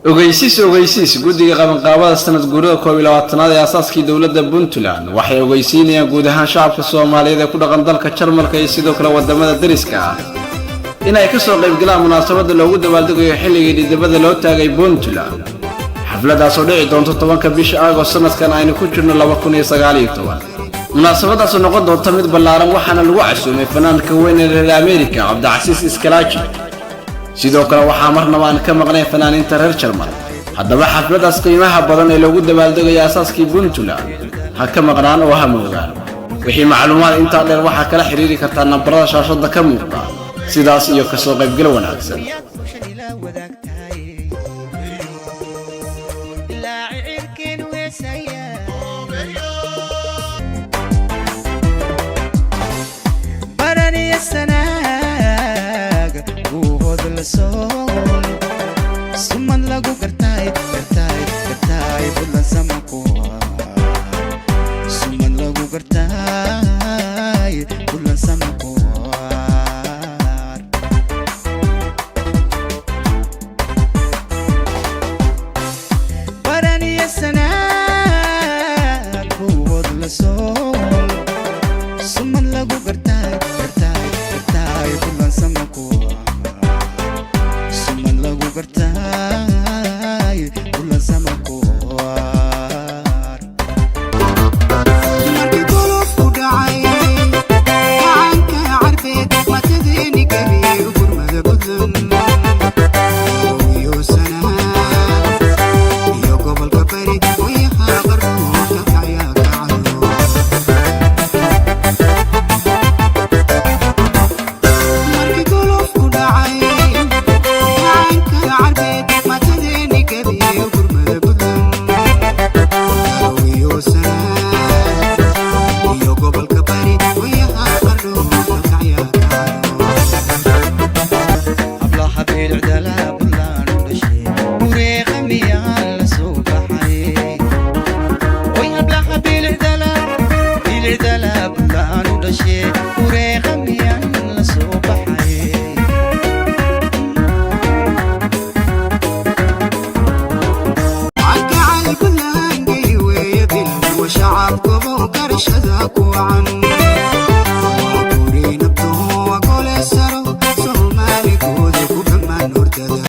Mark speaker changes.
Speaker 1: ogeysiis guddiga qabanqaabada sanad guurida 12aad ee asaaskii dawladda Puntland waxay ogeysiinayaan guud ahaan shacabka Soomaaliyeed ee ku dhaqan dalka Jarmalka iyo sidoo kale wadamada dariska ah inay ka soo qayb galaan munaasabada loogu dabaaldegayo xilligii dhidibada loo taagay Puntland xafladaas oo dhici doonto 10 bisha Agost sanadkan aynu ku jirno 2019 munaasabadaas oo noqon doonta mid ballaaran waxaana lagu casuumay fanaanka weyn ee reer Ameerika Cabdicasiis Iskalaaji sidoo kale waxaa marnaba aan ka maqnay fanaaniinta reer Jarmal haddaba xafladaas qiimaha badan ee lagu dabaaldegayo asaaskii Puntland ha ka maqnaan oo ha moogaan wixii macluumaad inta dheer waxa kala xiriiri kartaa nambarada shaashada ka muuqda sidaas iyo ka soo qayb gal wanaagsan
Speaker 2: suman lagu gartay bulan samako suman lagu gartay bulan samako baraniya sanad buud la soo suman lagu gartay bulan samako